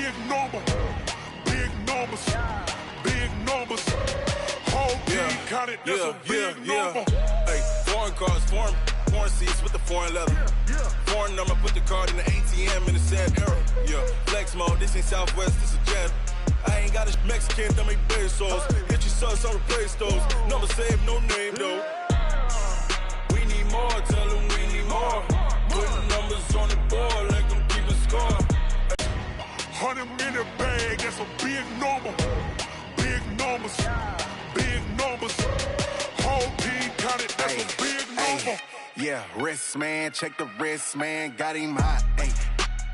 big number. Big numbers. Big numbers. Whole team counted, that's a big number. Hey, foreign cars, foreign seats with the foreign leather. Foreign number, put the card in the ATM in the sad era. Yeah, flex mode, this ain't Southwest, this is Jet. I ain't got a Mexican, don't make pesos. Hit your sons on replace those. Number saved, no name though. We need more, tell them we need more. Putting numbers on the board like them keep a score. 100-minute bag, that's a big number. Big numbers. Big numbers. Whole team counted, that's a big number. Yeah, wrist, man, check the wrist, man, got him hot. Ay,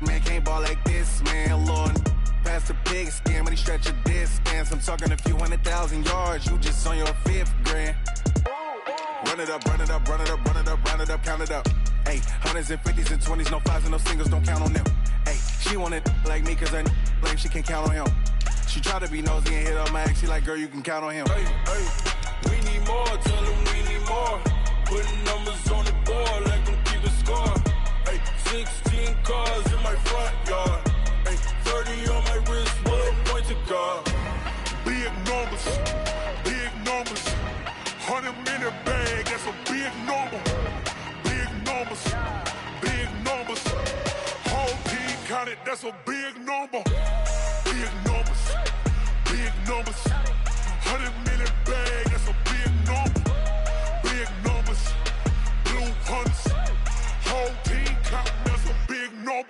man, can't ball like this, man, Lord. Past the pig skin when he stretch a distance. I'm talking a few 100,000 yards, you just on your 5th grand. Run it up, run it up, run it up, run it up, run it up, count it up. Ay, 100s and 50s and 20s, no 5s and no singles, don't count on them. Ay, she want it like me, cause her blame she can't count on him. She try to be nosy and hit up my ex, she like, girl, you can count on him. Hey, we need more, tell them we need more. Putting numbers on the board like them keep a score. Hey, 16 cars in my front yard. Hey, 30 on my wrist, what point to guard. Big numbers. Big numbers. 100-minute bag, that's a big number. Big numbers. Big numbers. Whole team counted, that's a big number. Big numbers. Big numbers. 100-minute bag, that's a big number. Big numbers. Blue hunts. Whole team counting, that's a big number.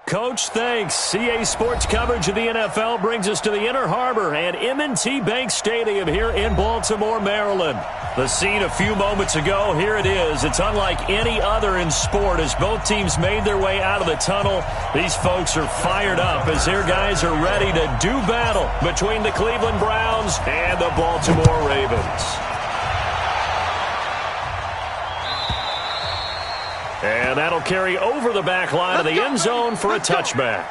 Coach, thanks. CA Sports coverage of the NFL brings us to the Inner Harbor and M&T Bank Stadium here in Baltimore, Maryland. The scene a few moments ago, here it is. It's unlike any other in sport as both teams made their way out of the tunnel. These folks are fired up as their guys are ready to do battle between the Cleveland Browns and the Baltimore Ravens. And that'll carry over the back line of the end zone for a touchback.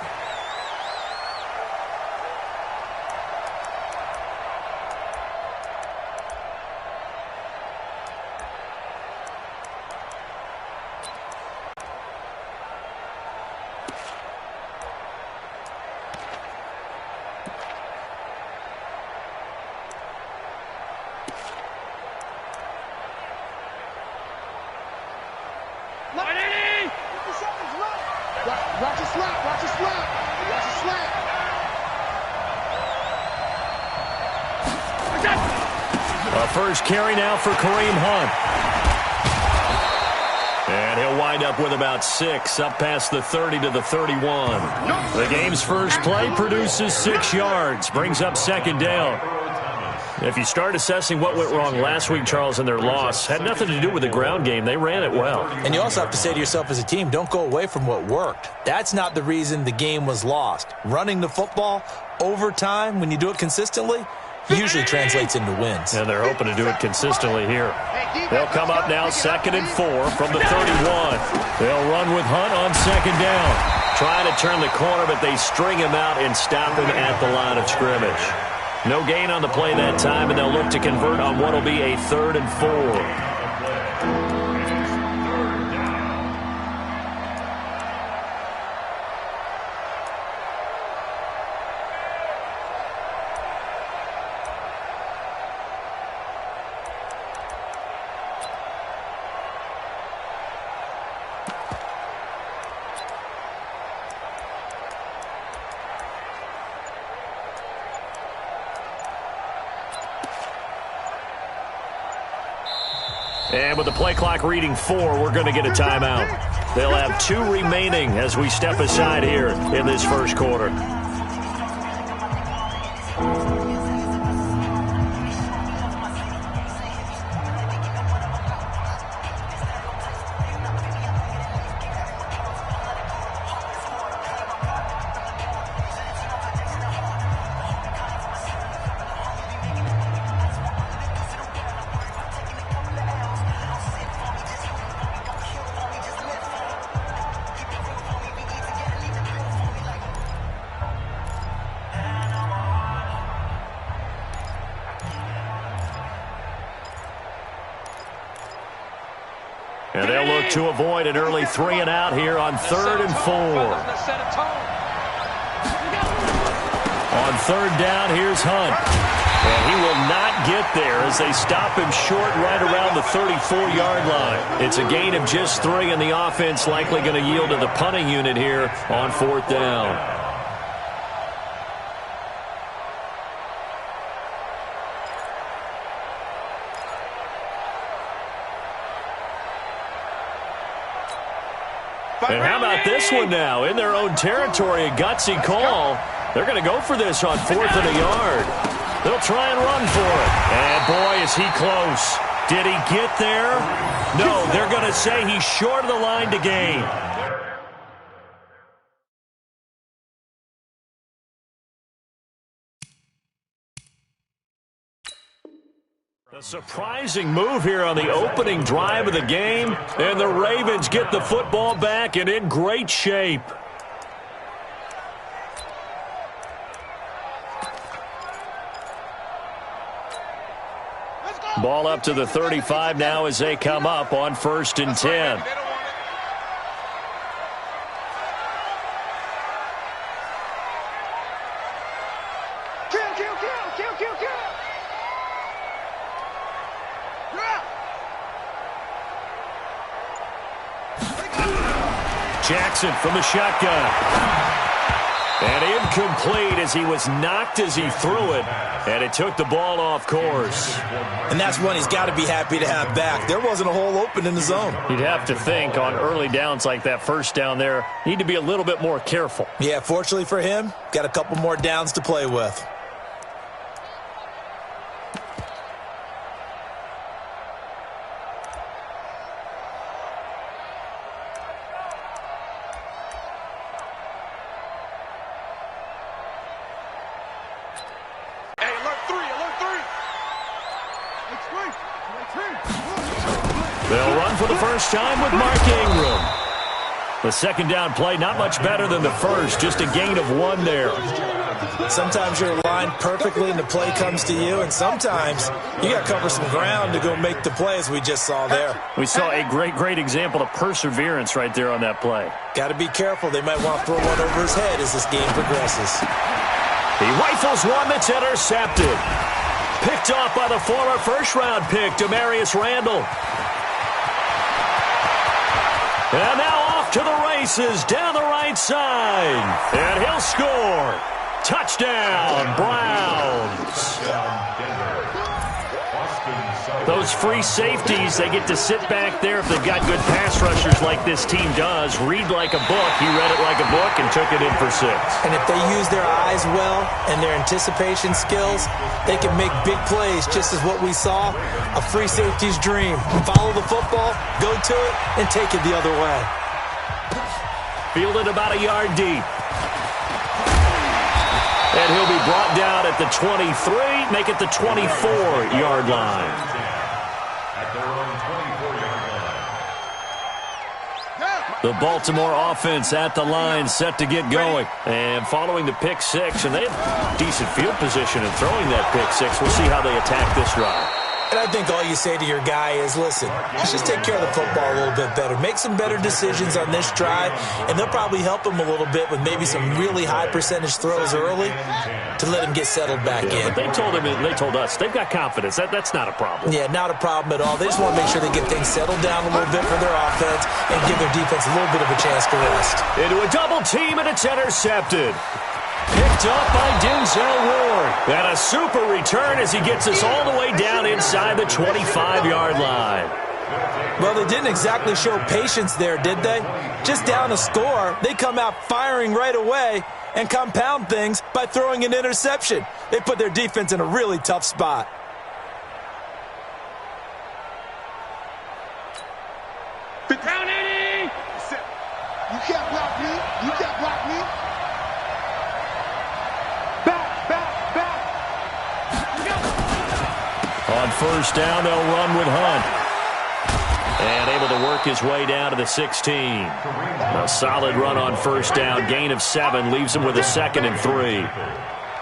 Watch it slap, watch it slap, watch it slap. A first carry now for Kareem Hunt. And he'll wind up with about 6, up past the 30 to the 31. The game's first play produces 6 yards, brings up second down. If you start assessing what went wrong last week, Charles, in their loss, had nothing to do with the ground game. They ran it well. And you also have to say to yourself as a team, don't go away from what worked. That's not the reason the game was lost. Running the football over time, when you do it consistently, usually translates into wins. And they're hoping to do it consistently here. They'll come up now 2nd and 4 from the 31. They'll run with Hunt on second down. Trying to turn the corner, but they string him out and stop him at the line of scrimmage. No gain on the play that time, and they'll look to convert on what will be a 3rd and 4. And with the play clock reading 4, we're going to get a timeout. They'll have 2 remaining as we step aside here in this first quarter. to avoid an early 3-and-out here on 3rd and 4. On 3rd down, here's Hunt. And he will not get there as they stop him short right around the 34-yard line. It's a gain of just 3, and the offense likely going to yield to the punting unit here on 4th down. And how about this one now? In their own territory, a gutsy call. They're going to go for this on 4th and a yard. They'll try and run for it. And boy, is he close. Did he get there? No, they're going to say he's short of the line to gain. A surprising move here on the opening drive of the game, and the Ravens get the football back and in great shape. Ball up to the 35 now as they come up on 1st and 10. Jackson from the shotgun. And incomplete as he was knocked as he threw it. And it took the ball off course. And that's one he's got to be happy to have back. There wasn't a hole open in the zone. You'd have to think on early downs like that, first down there, need to be a little bit more careful. Yeah, fortunately for him, got a couple more downs to play with. They'll run for the first time with Mark Ingram. The second down play, not much better than the first, just a gain of 1 there. Sometimes you're aligned perfectly and the play comes to you, and sometimes you got to cover some ground to go make the play, as we just saw there. We saw a great example of perseverance right there on that play. Got to be careful. They might want to throw one over his head as this game progresses. He rifles one that's intercepted. Picked off by the former first-round pick, Demarius Randall. And now off to the races down the right side. And he'll score. Touchdown, Browns. Those free safeties, they get to sit back there if they've got good pass rushers like this team does. Read like a book. He read it like a book and took it in for 6. And if they use their eyes well and their anticipation skills, they can make big plays, just as what we saw, a free safety's dream. Follow the football, go to it, and take it the other way. Fielded about a yard deep. And he'll be brought down at the 23, make it the 24-yard line. The Baltimore offense at the line, set to get going. And following the pick 6, and they have decent field position in throwing that pick 6. We'll see how they attack this drive. And I think all you say to your guy is, listen, let's just take care of the football a little bit better. Make some better decisions on this drive, and they'll probably help him a little bit with maybe some really high percentage throws early to let him get settled back in. But they told us they've got confidence. That's not a problem. Yeah, not a problem at all. They just want to make sure they get things settled down a little bit for their offense and give their defense a little bit of a chance to rest. Into a double team, and it's intercepted. Picked up by Denzel Ward. And a super return as he gets us all the way down inside the 25-yard line. Well, they didn't exactly show patience there, did they? Just down a score, they come out firing right away and compound things by throwing an interception. They put their defense in a really tough spot. Down 80! You can't block me. You can't block me. On first down, they'll run with Hunt. And able to work his way down to the 16. A solid run on first down. Gain of 7 leaves him with a 2nd and 3.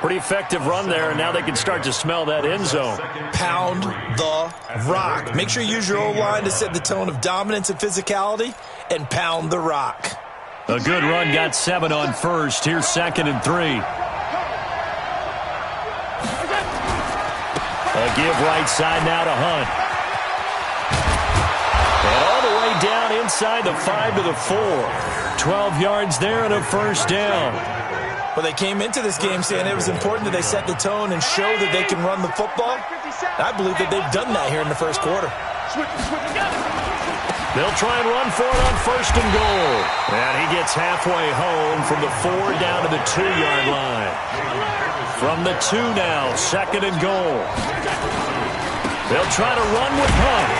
Pretty effective run there, and now they can start to smell that end zone. Pound the rock. Make sure you use your O-line to set the tone of dominance and physicality, and pound the rock. A good run, got 7 on first. Here's 2nd and 3. A give right side now to Hunt. And all the way down inside the 5 to the 4. 12 yards there and a first down. Well, they came into this game saying it was important that they set the tone and show that they can run the football. I believe that they've done that here in the first quarter. They'll try and run for it on 1st and goal. And he gets halfway home from the 4 down to the 2-yard line. From the 2 now, 2nd and goal. They'll try to run with Hunt.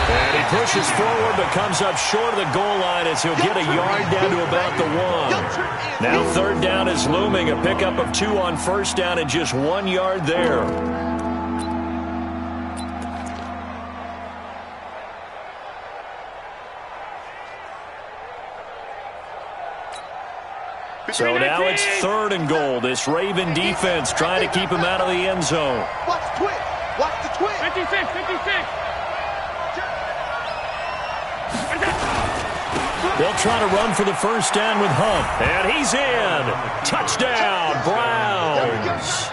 And he pushes forward but comes up short of the goal line as he'll get a yard down to about the 1. Now 3rd down is looming. A pickup of 2 on 1st down and just 1 yard there. So now it's 3rd and goal. This Raven defense trying to keep him out of the end zone. Watch the twist. Watch the twist. 56, 56. They'll try to run for the first down with Hunt. And he's in. Touchdown, Browns.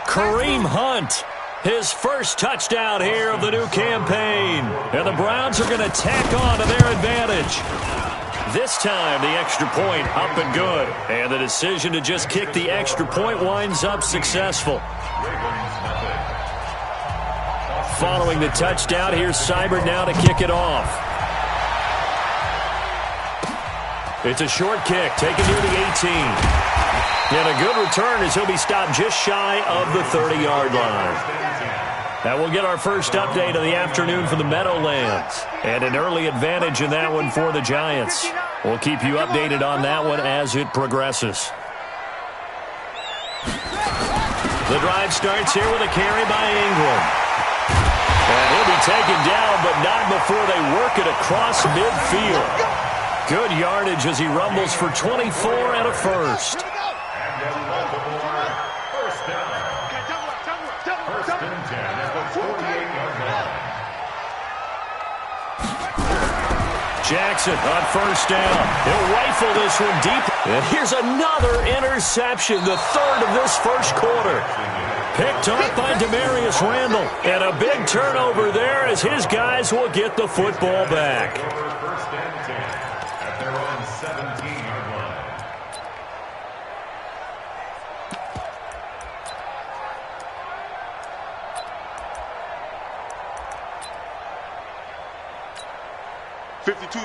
Kareem Hunt, his first touchdown here of the new campaign. And the Browns are going to tack on to their advantage. This time, the extra point up and good. And the decision to just kick the extra point winds up successful. Following the touchdown, here's Seibert now to kick it off. It's a short kick, taken near the 18. And a good return as he'll be stopped just shy of the 30-yard line. Now we'll get our first update of the afternoon for the Meadowlands. And an early advantage in that one for the Giants. We'll keep you updated on that one as it progresses. The drive starts here with a carry by Ingram. And he'll be taken down, but not before they work it across midfield. Good yardage as he rumbles for 24 and a first. Jackson on first down. He'll rifle this one deep. And here's another interception, the 3rd of this first quarter. Picked up by Demarius Randall. And a big turnover there as his guys will get the football back.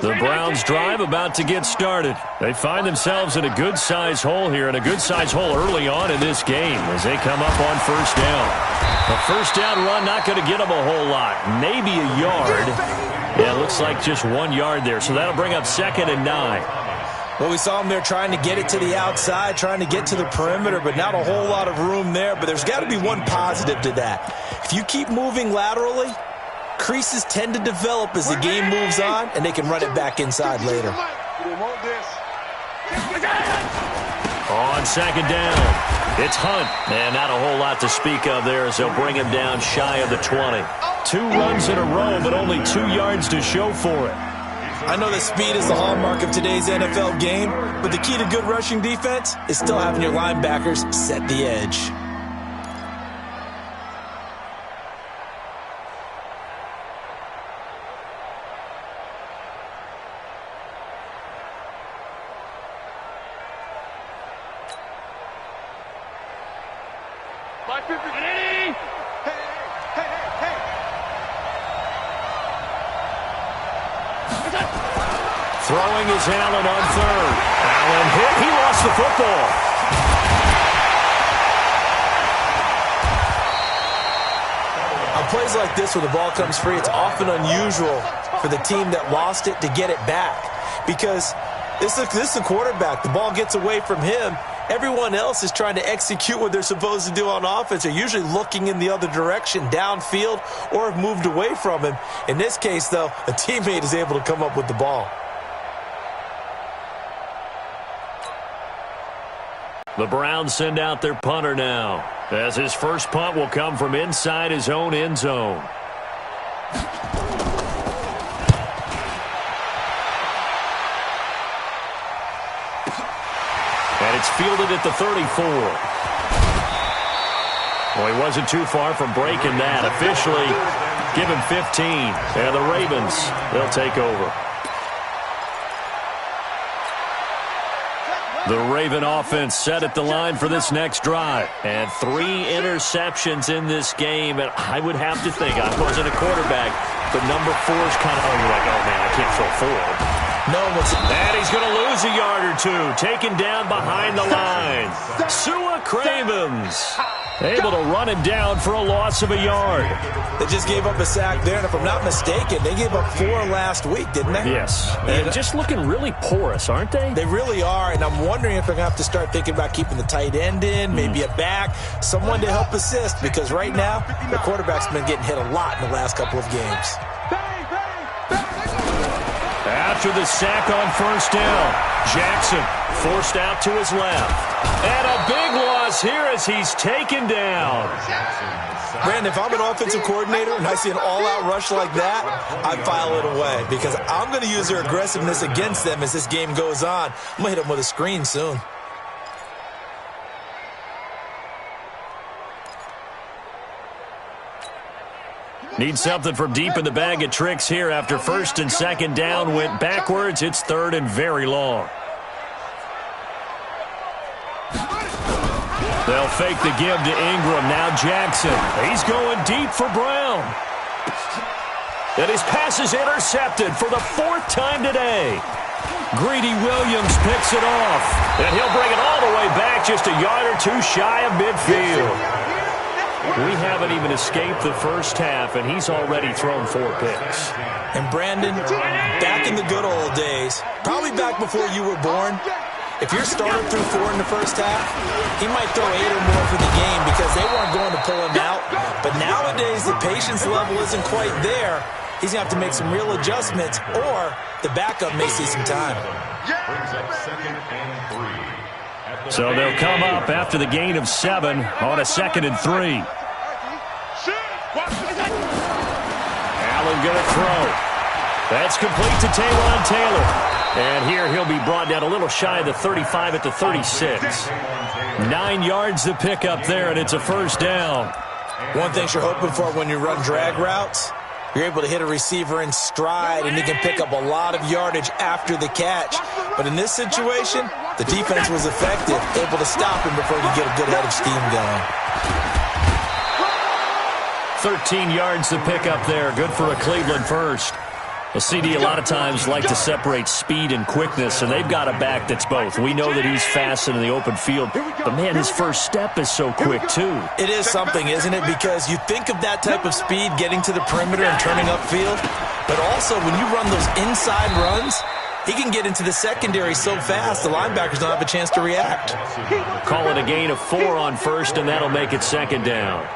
The Browns drive about to get started. They find themselves in a good-sized hole here, and a good-sized hole early on in this game as they come up on first down. A first down run not going to get them a whole lot, maybe a yard. Yeah, it looks like just 1 yard there, so that'll bring up 2nd and 9. Well, we saw him there trying to get it to the outside, trying to get to the perimeter, but not a whole lot of room there. But there's got to be one positive to that. If you keep moving laterally, creases tend to develop as the game moves on, and they can run it back inside later. On 2nd down, it's Hunt. And not a whole lot to speak of there as they'll bring him down shy of the 20. 2 runs in a row, but only 2 yards to show for it. I know that speed is the hallmark of today's NFL game, but the key to good rushing defense is still having your linebackers set the edge. Throwing is Allen on 3rd. Allen hit. He lost the football. On plays like this where the ball comes free, it's often unusual for the team that lost it to get it back. Because this is the quarterback. The ball gets away from him. Everyone else is trying to execute what they're supposed to do on offense. They're usually looking in the other direction, downfield, or have moved away from him. In this case, though, a teammate is able to come up with the ball. The Browns send out their punter now, as his first punt will come from inside his own end zone. And it's fielded at the 34. Well, he wasn't too far from breaking that. Officially, give him 15. And the Ravens, they'll take over. The Raven offense set at the line for this next drive. And 3 interceptions in this game. And I would have to think, I wasn't a quarterback, but number 4 is kind of, you're like, oh, man, I can't throw 4. No, and he's going to lose a yard or 2. Taken down behind the line. Sua Cravens able to run him down for a loss of a yard. They just gave up a sack there, and if I'm not mistaken, they gave up 4 last week, didn't they? Yes. And just looking really porous, aren't they? They really are, and I'm wondering if they're going to have to start thinking about keeping the tight end in, maybe a back, someone to help assist, because right now, the quarterback's been getting hit a lot in the last couple of games. After the sack on first down, Jackson forced out to his left. And a big loss here as he's taken down. Brandon, if I'm an offensive coordinator and I see an all-out rush like that, I file it away because I'm going to use their aggressiveness against them as this game goes on. I'm going to hit them with a screen soon. Need something from deep in the bag of tricks here after first and second down went backwards. It's third and very long. They'll fake the give to Ingram. Now Jackson. He's going deep for Brown. And his pass is intercepted for the 4th time today. Greedy Williams picks it off. And he'll bring it all the way back just a yard or 2 shy of midfield. We haven't even escaped the first half, and he's already thrown 4 picks. And Brandon, back in the good old days, probably back before you were born, if your starter threw 4 in the first half, he might throw 8 or more for the game because they weren't going to pull him out. But nowadays, the patience level isn't quite there. He's going to have to make some real adjustments, or the backup may see some time. So they'll come up after the gain of 7 on a 2nd and 3. Allen going to throw. That's complete to Taywan Taylor. And here he'll be brought down a little shy of the 35 at the 36. 9 yards to pick up there, and it's a first down. One thing you're hoping for when you run drag routes, you're able to hit a receiver in stride, and he can pick up a lot of yardage after the catch. But in this situation, the defense was effective, able to stop him before he could get a good head of steam going. 13 yards to pick up there. Good for a Cleveland first. A CD a lot of times like to separate speed and quickness, and they've got a back that's both. We know that he's fast in the open field, but, man, his first step is so quick, too. It is something, isn't it? Because you think of that type of speed getting to the perimeter and turning upfield, but also when you run those inside runs, he can get into the secondary so fast the linebackers don't have a chance to react. Call it a gain of 4 on first, and that'll make it 2nd down.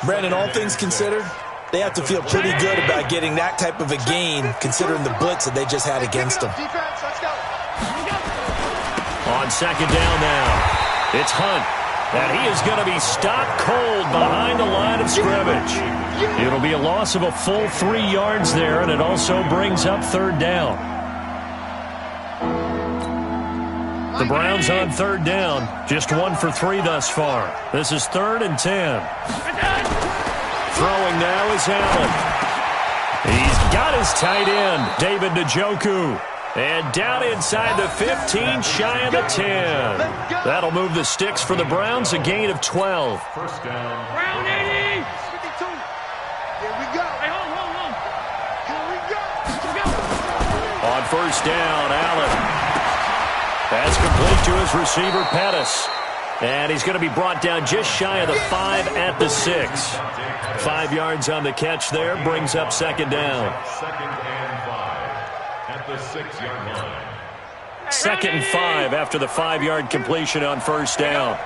Brandon, all things considered, they have to feel pretty good about getting that type of a gain considering the blitz that they just had against them. On 2nd down now, it's Hunt. And he is going to be stopped cold behind the line of scrimmage. It'll be a loss of a full 3 yards there, and it also brings up 3rd down. The Browns on 3rd down, just 1 for 3 thus far. This is 3rd and 10. Throwing now is Allen. He's got his tight end, David Njoku. And down inside the 15, shy of the 10. That'll move the sticks for the Browns, a gain of 12. First down. Brown 80. 52. Here we go. Hey, hold. Here we go. On first down, Allen. That's complete to his receiver, Pettis. And he's going to be brought down just shy of the 5 at the 6. 5 yards on the catch there, brings up 2nd down. 2nd and 5 at the 6-yard line. 2nd and 5 after the 5-yard completion on first down.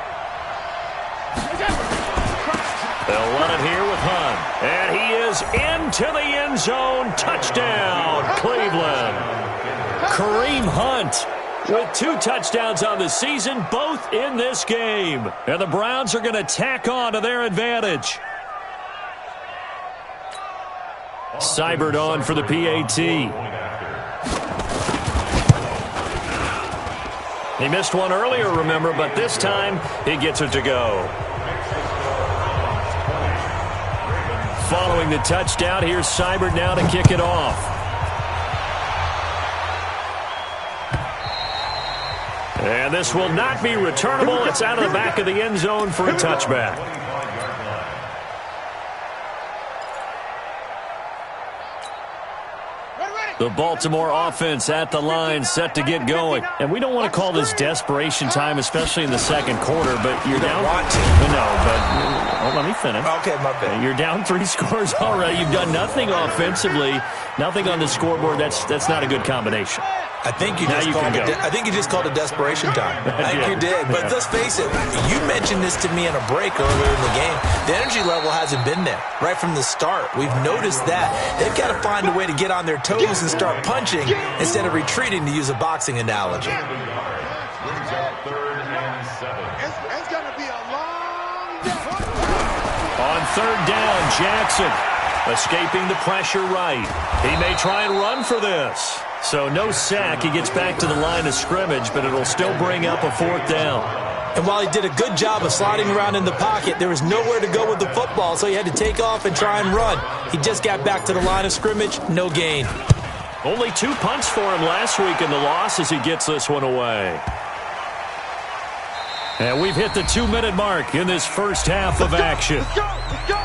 They'll run it here with Hunt. And he is into the end zone. Touchdown, Cleveland. Kareem Hunt with 2 touchdowns on the season, both in this game. And the Browns are going to tack on to their advantage. Seibert on for the PAT. He missed one earlier, remember, but this time he gets it to go. Following the touchdown, here's Seibert now to kick it off. And this will not be returnable. It's out of the back of the end zone for a touchback. The Baltimore offense at the line, set to get going. And we don't want to call this desperation time, especially in the second quarter, but you're down. No, but let me finish. Okay, my bad. You're down 3 scores already. You've done nothing offensively, nothing on the scoreboard. That's not a good combination. I think you just called it desperation time. I think you did. But let's face it, you mentioned this to me in a break earlier in the game. The energy level hasn't been there right from the start. We've noticed that. They've got to find a way to get on their toes and start punching instead of retreating, to use a boxing analogy. It's going to be a long day. On 3rd down, Jackson escaping the pressure right. He may try and run for this. So no sack. He gets back to the line of scrimmage, but it'll still bring up a 4th down. And while he did a good job of sliding around in the pocket, there was nowhere to go with the football, so he had to take off and try and run. He just got back to the line of scrimmage, no gain. Only 2 punts for him last week in the loss as he gets this one away. And we've hit the 2-minute mark in this first half of action. Let's go.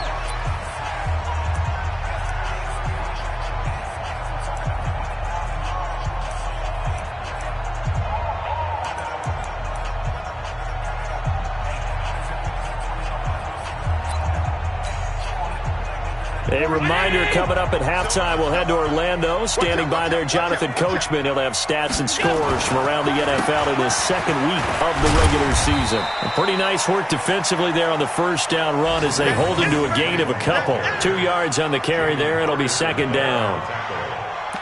A reminder, coming up at halftime, we'll head to Orlando. Standing by there, Jonathan Coachman. He'll have stats and scores from around the NFL in his second week of the regular season. A pretty nice work defensively there on the first down run as they hold him to a gain of a couple. 2 yards on the carry there. It'll be 2nd down.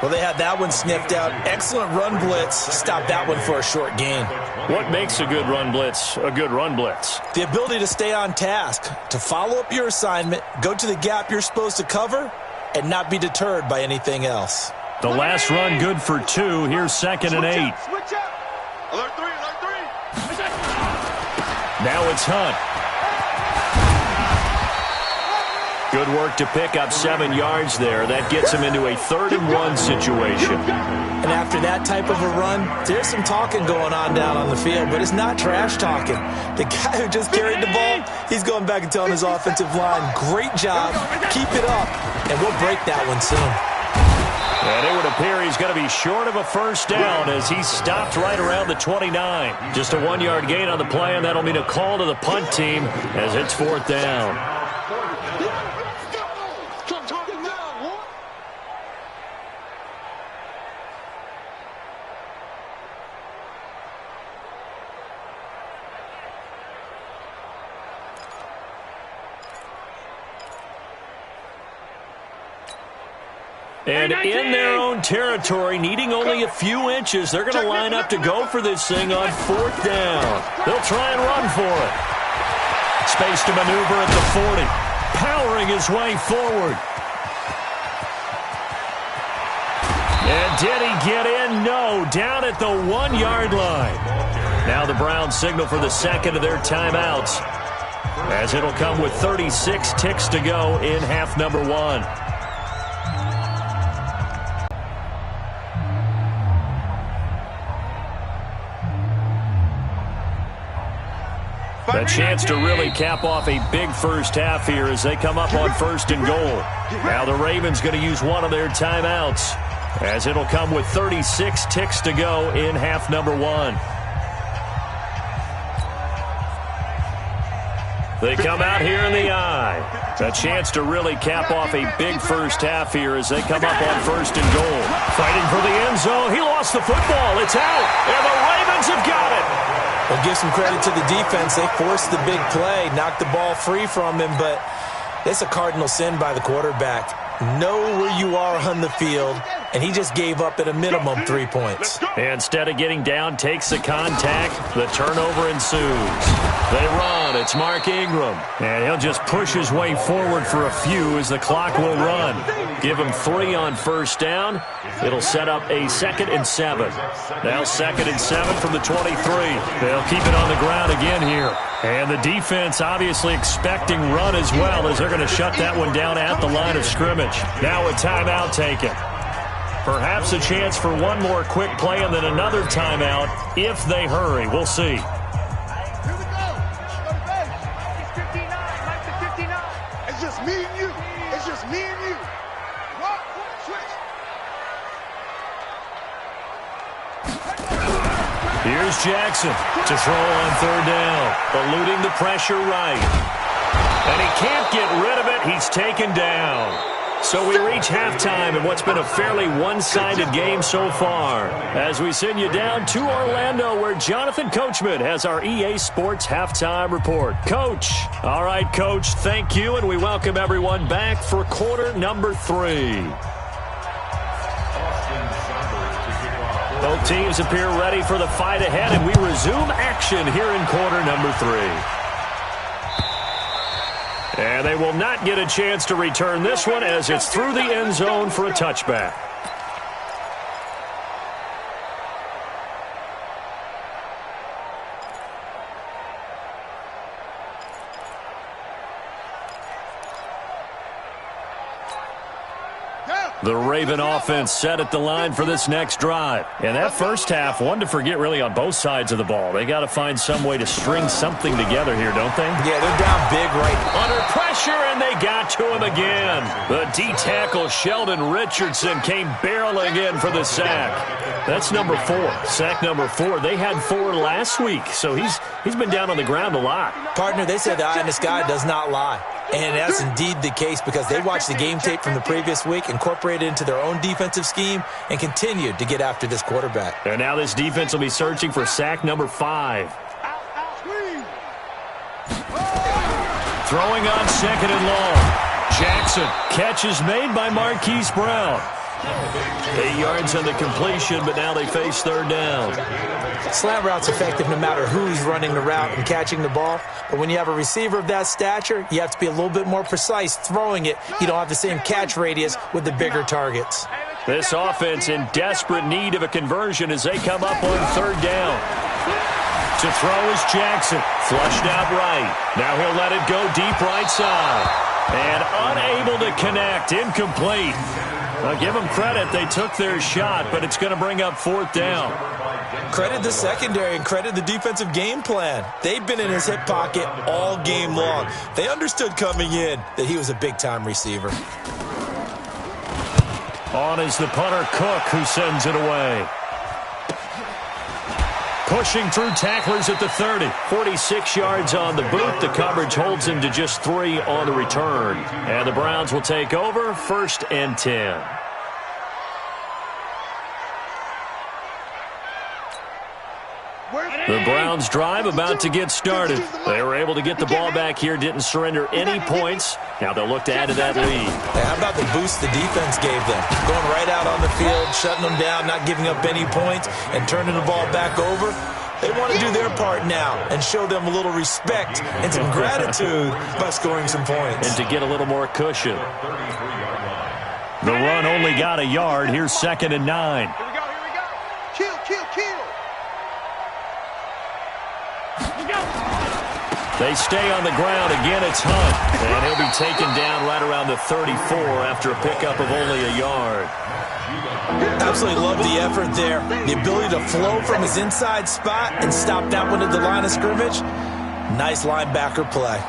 Well, they had that one sniffed out. Excellent run blitz. Stopped that one for a short gain. What makes a good run blitz a good run blitz? The ability to stay on task, to follow up your assignment, go to the gap you're supposed to cover, and not be deterred by anything else. The last run good for 2. Here's 2nd and 8. Switch up. Alert 3. Now it's Hunt. Good work to pick up 7 yards there. That gets him into a 3rd and 1 situation. And after that type of a run, there's some talking going on down on the field, but it's not trash talking. The guy who just carried the ball, he's going back and telling his offensive line, great job, keep it up, and we'll break that one soon. And it would appear he's going to be short of a first down as he stopped right around the 29. Just a 1-yard gain on the play, and that'll mean a call to the punt team as it's 4th down. And in their own territory, needing only a few inches, they're going to line up to go for this thing on 4th down. They'll try and run for it. Space to maneuver at the 40. Powering his way forward. And did he get in? No. Down at the 1-yard line. Now the Browns signal for the second of their timeouts, as it'll come with 36 ticks to go in half number 1. A chance to really cap off a big first half here as they come up on 1st and goal. Now the Ravens going to use one of their timeouts, as it'll come with 36 ticks to go in half number 1. They come out here in the eye. A chance to really cap off a big first half here as they come up on 1st and goal. Fighting for the end zone. He lost the football. It's out, and the Ravens have got it. Well, give some credit to the defense. They forced the big play, knocked the ball free from him, but it's a cardinal sin by the quarterback. Know where you are on the field, and he just gave up at a minimum 3 points. Instead of getting down, takes the contact. The turnover ensues. They run. It's Mark Ingram. And he'll just push his way forward for a few as the clock will run. Give him 3 on first down. It'll set up a 2nd and 7. Now 2nd and 7 from the 23. They'll keep it on the ground again here. And the defense obviously expecting run as well, as they're going to shut that one down at the line of scrimmage. Now a timeout taken. Perhaps a chance for one more quick play and then another timeout if they hurry. We'll see. It's just me and you. It's just me and you. Walk, switch. Here's Jackson to throw on 3rd down. Eluding the pressure right. And he can't get rid of it. He's taken down. So we reach halftime in what's been a fairly one-sided game so far, as we send you down to Orlando, where Jonathan Coachman has our EA Sports Halftime Report. Coach. All right, Coach, thank you, and we welcome everyone back for quarter number 3. Both teams appear ready for the fight ahead, and we resume action here in quarter number 3. And they will not get a chance to return this one, as it's through the end zone for a touchback. The Raven offense set at the line for this next drive. And that first half, one to forget really on both sides of the ball. They got to find some way to string something together here, don't they? Yeah, they're down big right. Under pressure, and they got to him again. The D-tackle Sheldon Richardson came barreling in for the sack. That's number 4. Sack number 4. They had 4 last week, so he's been down on the ground a lot. Partner, they said the eye in the sky does not lie. And that's indeed the case, because they watched the game tape from the previous week, incorporated it into their own defensive scheme, and continued to get after this quarterback. And now this defense will be searching for sack number 5. Throwing on 2nd and long. Jackson. Catch is made by Marquise Brown. 8 yards on the completion, but now they face 3rd down. Slant route's effective no matter who's running the route and catching the ball. But when you have a receiver of that stature, you have to be a little bit more precise throwing it. You don't have the same catch radius with the bigger targets. This offense in desperate need of a conversion as they come up on 3rd down. To throw is Jackson. Flushed out right. Now he'll let it go deep right side. And unable to connect. Incomplete. I'll give them credit. They took their shot, but it's going to bring up 4th down. Credit the secondary and credit the defensive game plan. They've been in his hip pocket all game long. They understood coming in that he was a big-time receiver. On is the punter, Cook, who sends it away. Pushing through tacklers at the 30. 46 yards on the boot. The coverage holds him to just 3 on the return. And the Browns will take over, 1st and 10. The Browns drive about to get started. They were able to get the ball back here, didn't surrender any points. Now they'll look to add to that lead. Hey, how about the boost the defense gave them? Going right out on the field, shutting them down, not giving up any points, and turning the ball back over. They want to do their part now and show them a little respect and some gratitude by scoring some points. And to get a little more cushion. The run only got a yard. Here's 2nd and 9. Here we go. Kill. They stay on the ground. Again, it's Hunt. And he'll be taken down right around the 34 after a pickup of only a yard. Absolutely love the effort there. The ability to flow from his inside spot and stop that one at the line of scrimmage. Nice linebacker play.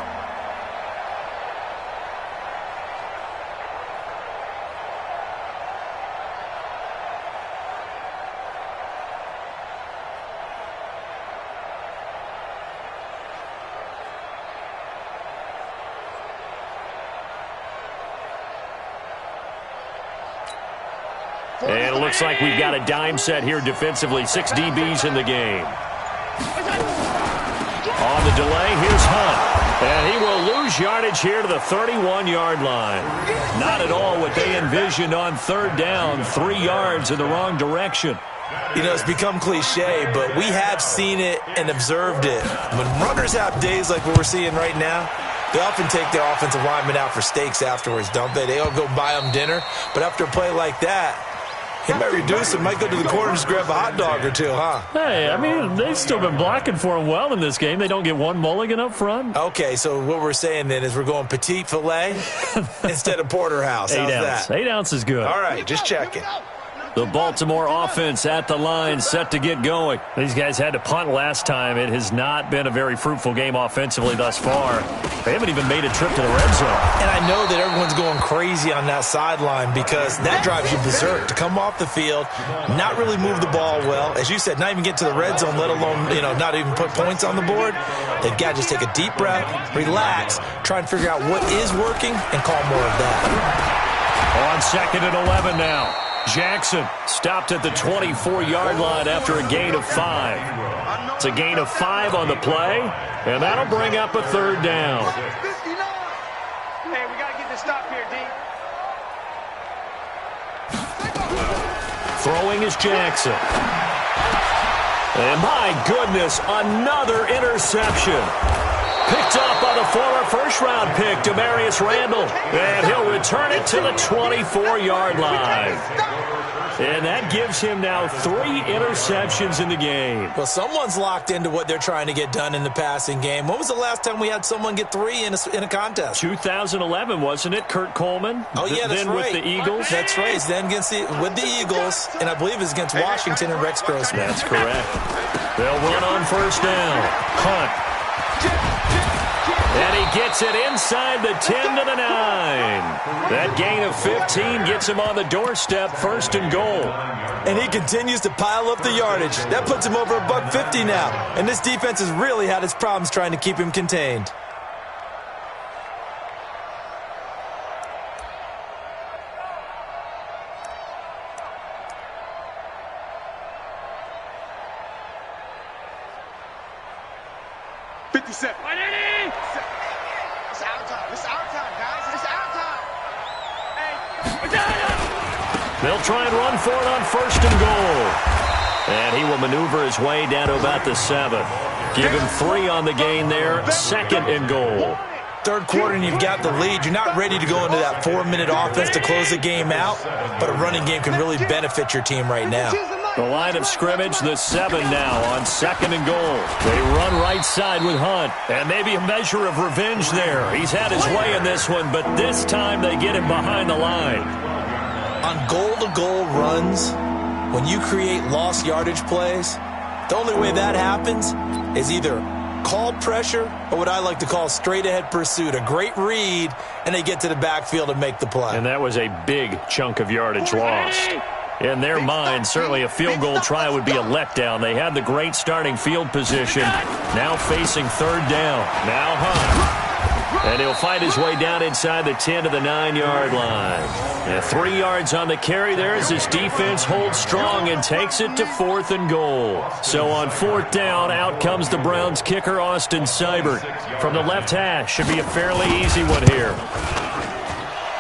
And it looks like we've got a dime set here defensively. 6 DBs in the game. On the delay, here's Hunt. And he will lose yardage here to the 31-yard line. Not at all what they envisioned on third down. 3 yards in the wrong direction. You know, it's become cliche, but we have seen it and observed it. When runners have days like what we're seeing right now, they often take their offensive linemen out for steaks afterwards, don't they? They all go buy them dinner. But after a play like that, he might reduce it, might go to the corner and just grab a hot dog or two, huh? Hey, I mean, they've still been blocking for him well in this game. They don't get one mulligan up front. Okay, so what we're saying then is we're going petite filet instead of porterhouse. How's 8 ounce. that? 8 ounce is good. All right, just checking. The Baltimore offense at the line, set to get going. These guys had to punt last time. It has not been a very fruitful game offensively thus far. They haven't even made a trip to the red zone. And I know that everyone's going crazy on that sideline because that drives you berserk. To come off the field, not really move the ball well. As you said, not even get to the red zone, let alone, not even put points on the board. They've got to just take a deep breath, relax, try and figure out what is working, and call more of that. On 2nd and 11 now. Jackson stopped at the 24-yard line after a gain of 5. It's a gain of 5 on the play, and that'll bring up a third down. Hey, we got to get this stop here, D. Throwing is Jackson. And my goodness, another interception. Picked up by the former first-round pick, Demarius Randall. And he'll return it to the 24-yard line. And that gives him now 3 interceptions in the game. Well, someone's locked into what they're trying to get done in the passing game. When was the last time we had someone get 3 in a contest? 2011, wasn't it? Kurt Coleman? Oh, yeah, that's then right. with the Eagles? That's right. Then with the Eagles, and I believe it's against Washington and Rex Grossman. That's correct. They'll run on first down. Hunt. And he gets it inside the 10 to the 9. That gain of 15 gets him on the doorstep, 1st and goal. And he continues to pile up the yardage. That puts him over $150 now. And this defense has really had its problems trying to keep him contained. It's our time. It's our time, guys. It's our time. Hey. They'll try and run for it on 1st and goal. And he will maneuver his way down to about the 7. Give him 3 on the gain there. 2nd and goal. Third quarter and you've got the lead. You're not ready to go into that 4-minute offense to close the game out, but a running game can really benefit your team right now. The line of scrimmage, the 7 now on 2nd and goal. They run right side with Hunt, and maybe a measure of revenge there. He's had his way in this one, but this time they get him behind the line. On goal-to-goal runs, when you create lost yardage plays, the only way that happens is either called pressure or what I like to call straight-ahead pursuit. A great read, and they get to the backfield and make the play. And that was a big chunk of yardage lost. In their mind, certainly a field goal try would be a letdown. They had the great starting field position. Now facing 3rd down. Now Hunt. And he'll find his way down inside the 10 to the 9-yard line. And 3 yards on the carry there as his defense holds strong and takes it to 4th and goal. So on 4th down, out comes the Browns kicker, Austin Seibert. From the left hash, should be a fairly easy one here.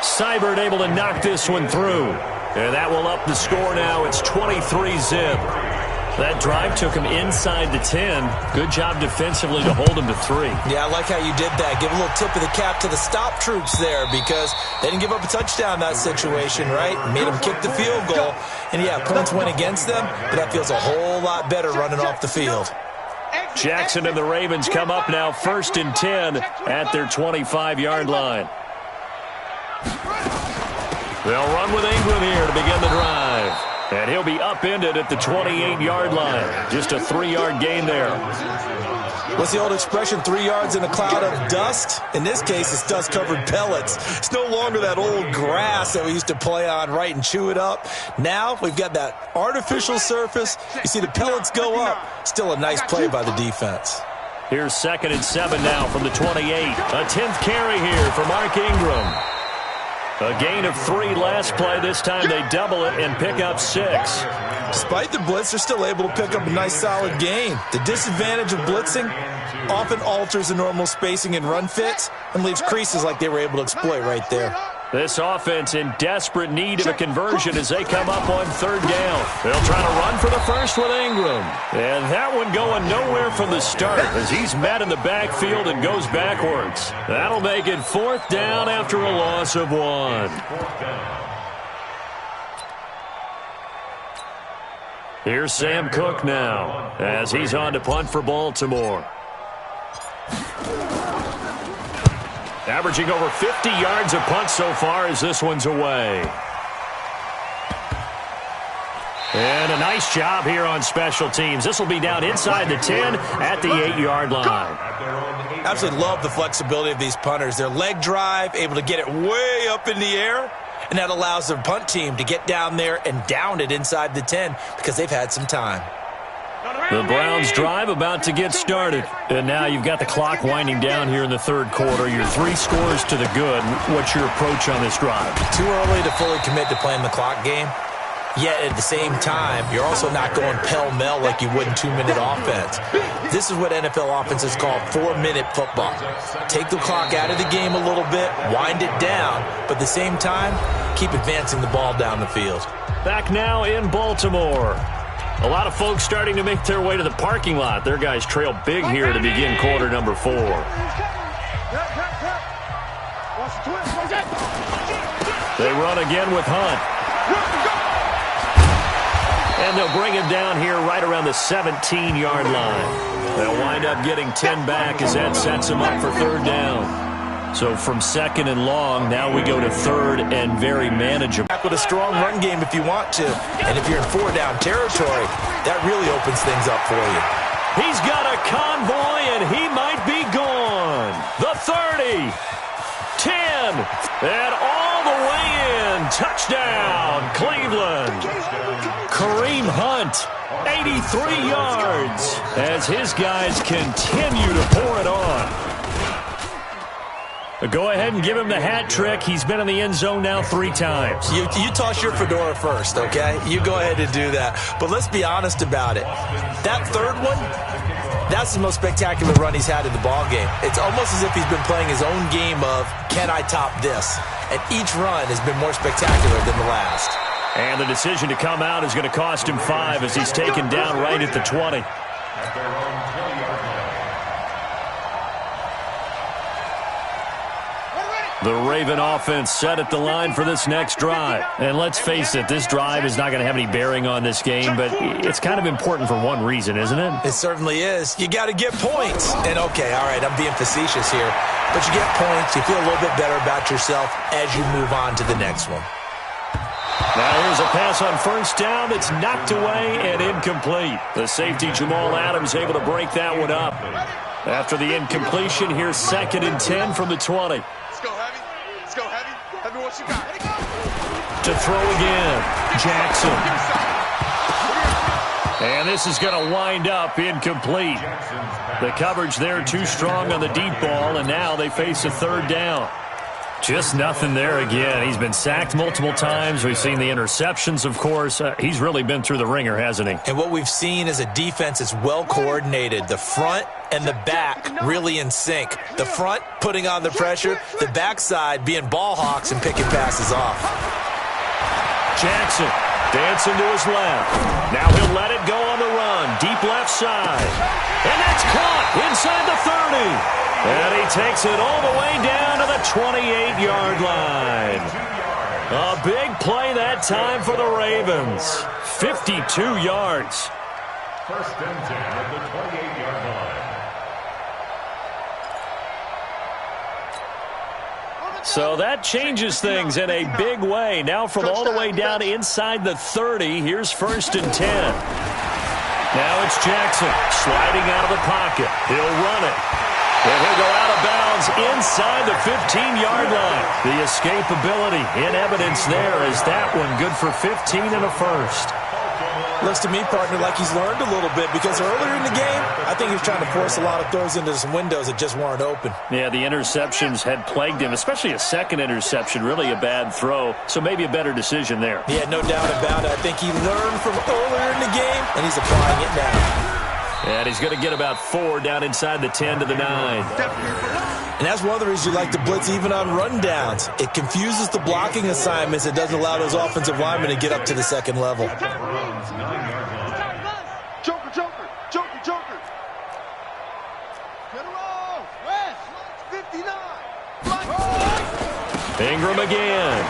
Seibert able to knock this one through. And that will up the score now. It's 23-zip. That drive took him inside the 10. Good job defensively to hold him to 3. Yeah, I like how you did that. Give a little tip of the cap to the stop troops there because they didn't give up a touchdown in that situation, right? Made them kick the field goal. And, yeah, points went against them, but that feels a whole lot better running off the field. Jackson and the Ravens come up now 1st and 10 at their 25-yard line. They'll run with Ingram here to begin the drive. And he'll be upended at the 28-yard line. Just a 3-yard gain there. What's the old expression, 3 yards in a cloud of dust? In this case, it's dust-covered pellets. It's no longer that old grass that we used to play on, right, and chew it up. Now we've got that artificial surface. You see the pellets go up. Still a nice play by the defense. Here's 2nd and 7 now from the 28. A 10th carry here for Mark Ingram. A gain of 3 last play. This time they double it and pick up 6. Despite the blitz, they're still able to pick up a nice, solid gain. The disadvantage of blitzing often alters the normal spacing and run fits and leaves creases like they were able to exploit right there. This offense in desperate need of a conversion as they come up on 3rd down. They'll try to run for the first with Ingram. And that one going nowhere from the start as he's met in the backfield and goes backwards. That'll make it 4th down after a loss of 1. Here's Sam Cook now as he's on to punt for Baltimore. Averaging over 50 yards a punt so far as this one's away. And a nice job here on special teams. This will be down inside the 10 at the 8-yard line. Absolutely love the flexibility of these punters. Their leg drive, able to get it way up in the air, and that allows their punt team to get down there and down it inside the 10 because they've had some time. The Browns drive about to get started. And now you've got the clock winding down here in the 3rd quarter. You're 3 scores to the good. What's your approach on this drive? Too early to fully commit to playing the clock game. Yet at the same time, you're also not going pell-mell like you would in 2-minute offense. This is what NFL offenses call 4-minute football. Take the clock out of the game a little bit, wind it down, but at the same time, keep advancing the ball down the field. Back now in Baltimore. A lot of folks starting to make their way to the parking lot. Their guys trail big here to begin quarter number 4. They run again with Hunt. And they'll bring him down here right around the 17-yard line. They'll wind up getting 10 back as that sets them up for 3rd down. So from 2nd and long, now we go to 3rd and very manageable. Back with a strong run game if you want to. And if you're in 4-down territory, that really opens things up for you. He's got a convoy, and he might be gone. The 30, 10, and all the way in. Touchdown, Cleveland. Kareem Hunt, 83 yards, as his guys continue to pour it on. Go ahead and give him the hat trick. He's been in the end zone now 3 times. You toss your fedora first, okay? You go ahead and do that. But let's be honest about it. That 3rd one, that's the most spectacular run he's had in the ballgame. It's almost as if he's been playing his own game of, can I top this? And each run has been more spectacular than the last. And the decision to come out is going to cost him 5 as he's taken down right at the 20. The Raven offense set at the line for this next drive. And let's face it, this drive is not going to have any bearing on this game, but it's kind of important for one reason, isn't it? It certainly is. You got to get points. And okay, all right, I'm being facetious here, but you get points, you feel a little bit better about yourself as you move on to the next one. Now here's a pass on 1st down that's knocked away and incomplete. The safety Jamal Adams able to break that one up. After the incompletion, here's 2nd and 10 from the 20. What you got? To throw again, Jackson. And this is going to wind up incomplete. The coverage there too strong on the deep ball, and now they face a 3rd down. Just nothing there again. He's been sacked multiple times. We've seen the interceptions, of course. He's really been through the ringer, hasn't he? And what we've seen is a defense that's well coordinated. The front and the back really in sync. The front putting on the pressure, the backside being ball hawks and picking passes off. Jackson dancing to his left. Now he'll let it go on the run. Deep left side. And that's caught inside the 30. And he takes it all the way down to the 28-yard line. A big play that time for the Ravens. 52 yards. 1st and 10 at the 28-yard line. So that changes things in a big way. Now from all the way down inside the 30, here's 1st and 10. Now it's Jackson sliding out of the pocket. He'll run it. And he'll go out of bounds inside the 15-yard line. The escapability in evidence there is that one good for 15 and a 1st. Looks to me, partner, like he's learned a little bit because earlier in the game, I think he was trying to force a lot of throws into some windows that just weren't open. Yeah, the interceptions had plagued him, especially a second interception, really a bad throw, so maybe a better decision there. Yeah, no doubt about it. I think he learned from earlier in the game, and he's applying it now. And he's going to get about 4 down inside the 10 to the 9. And that's one of the reasons you like to blitz even on rundowns. It confuses the blocking assignments. It doesn't allow those offensive linemen to get up to the second level. Joker, joker, joker, joker. Get a roll. West, 59. Ingram again.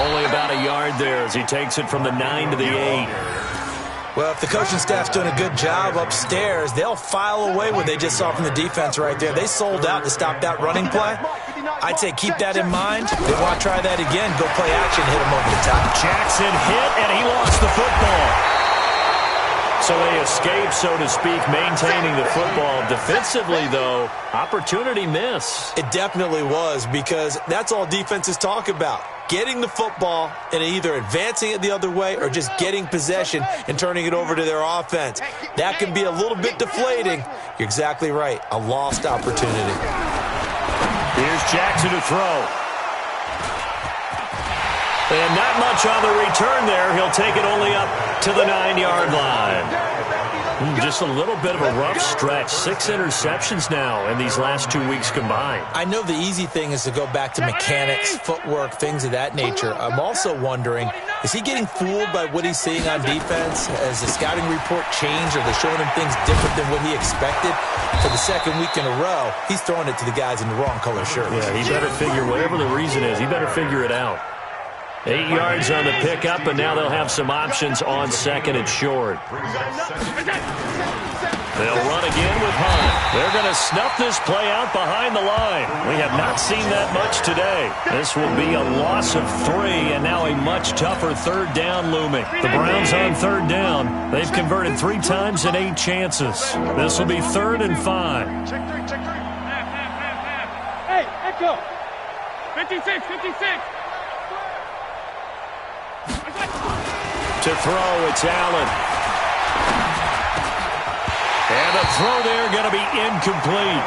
Only about a yard there as he takes it from the 9 to the 8. Well, if the coaching staff's doing a good job upstairs, they'll file away what they just saw from the defense right there. They sold out to stop that running play. I'd say keep that in mind. They want to try that again. Go play action, hit him over the top. Jackson hit, and he lost the football. So they escape, so to speak, maintaining the football. Defensively, though, opportunity miss. It definitely was, because that's all defenses talk about. Getting the football and either advancing it the other way or just getting possession and turning it over to their offense. That can be a little bit deflating. You're exactly right. A lost opportunity. Here's Jackson to throw. And not much on the return there. He'll take it only up to the 9-yard line. Just a little bit of a rough stretch. 6 interceptions now in these last 2 weeks combined. I know the easy thing is to go back to mechanics, footwork, things of that nature. I'm also wondering, is he getting fooled by what he's seeing on defense? Has the scouting report changed? Are they showing him things different than what he expected? For the second week in a row, he's throwing it to the guys in the wrong color shirts. Yeah, he better figure, whatever the reason is, he better figure it out. 8 yards on the pickup, and now they'll have some options on second and short. They'll run again with Hunt. They're going to snuff this play out behind the line. We have not seen that much today. This will be a loss of 3, and now a much tougher 3rd down looming. The Browns on 3rd down. They've converted 3 times in 8 chances. This will be 3rd and 5. Check 3, check 3. Hey, Echo. 56, 56. To throw, it's Allen. And the throw there going to be incomplete.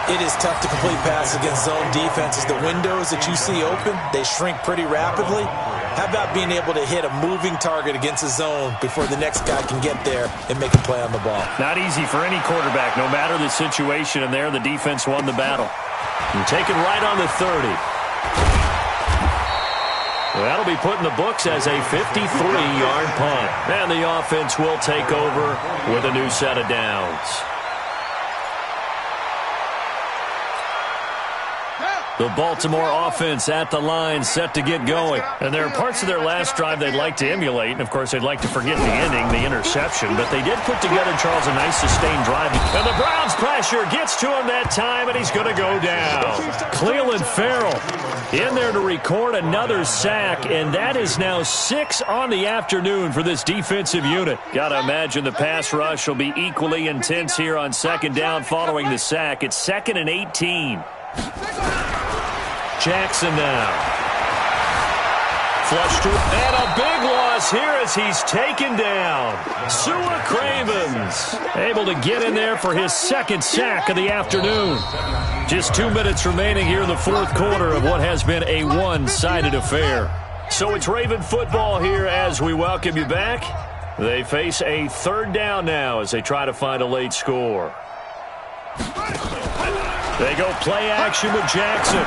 It is tough to complete passes against zone defenses. The windows that you see open, they shrink pretty rapidly. How about being able to hit a moving target against a zone before the next guy can get there and make a play on the ball? Not easy for any quarterback, no matter the situation. And there, the defense won the battle. And taken right on the 30. That'll be put in the books as a 53-yard punt. And the offense will take over with a new set of downs. The Baltimore offense at the line, set to get going. And there are parts of their last drive they'd like to emulate. And, of course, they'd like to forget the ending, the interception. But they did put together, Charles, a nice sustained drive. And the Browns' pressure gets to him that time, and he's going to go down. Cleveland Farrell in there to record another sack, and that is now 6 on the afternoon for this defensive unit. Got to imagine the pass rush will be equally intense here on 2nd down following the sack. It's 2nd and 18. Jackson now. Flush to, and a big loss here as he's taken down. Sua Cravens able to get in there for his 2nd sack of the afternoon. Just 2 minutes remaining here in the 4th quarter of what has been a one-sided affair. So it's Raven football here as we welcome you back. They face a 3rd down now as they try to find a late score. They go play action with Jackson.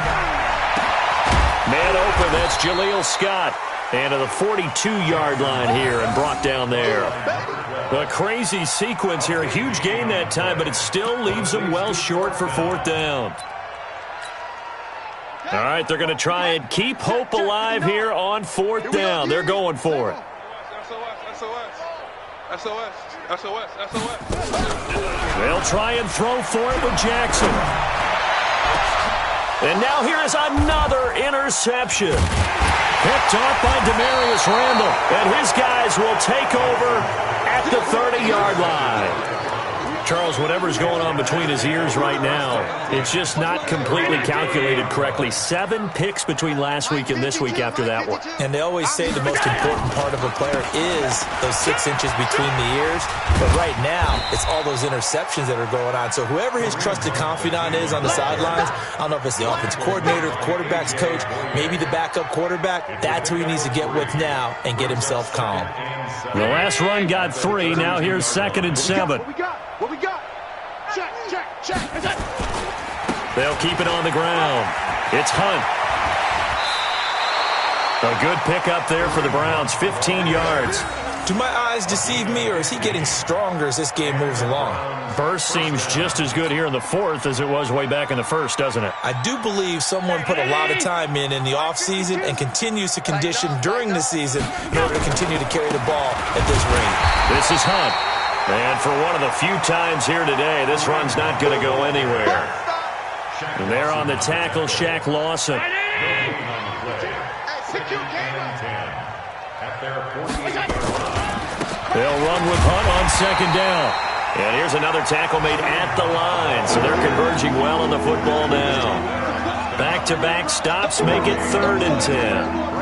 Man open, that's Jaleel Scott. And to the 42-yard line here and brought down there. A crazy sequence here. A huge gain that time, but it still leaves them well short for 4th down. All right, they're going to try and keep hope alive here on 4th down. They're going for it. SOS. They'll try and throw for it with Jackson. And now here is another interception. Picked off by Demarius Randall. And his guys will take over at the 30-yard line. Charles, whatever's going on between his ears right now, it's just not completely calculated correctly. 7 picks between last week and this week after that one. And they always say the most important part of a player is those 6 inches between the ears. But right now, it's all those interceptions that are going on. So whoever his trusted confidant is on the sidelines, I don't know if it's the offense coordinator, the quarterback's coach, maybe the backup quarterback, that's who he needs to get with now and get himself calm. The last run got 3. Now here's 2nd and 7. What we got? Check. They'll keep it on the ground. It's Hunt. A good pickup there for the Browns, 15 yards. Do my eyes deceive me, or is he getting stronger as this game moves along? Burst seems just as good here in the 4th as it was way back in the 1st, doesn't it? I do believe someone put a lot of time in the offseason and continues to condition during the season in order to continue to carry the ball at this rate. This is Hunt. And for one of the few times here today, this run's not going to go anywhere. And there on the tackle, Shaq Lawson. They'll run with Hunt on 2nd down. And here's another tackle made at the line. So they're converging well on the football now. Back-to-back stops make it 3rd and 10.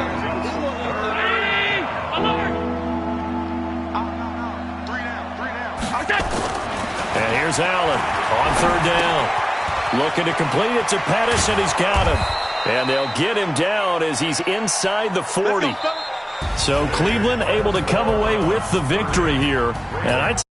And here's Allen on 3rd down. Looking to complete it to Pettis, and he's got him. And they'll get him down as he's inside the 40. So Cleveland able to come away with the victory here. And I'd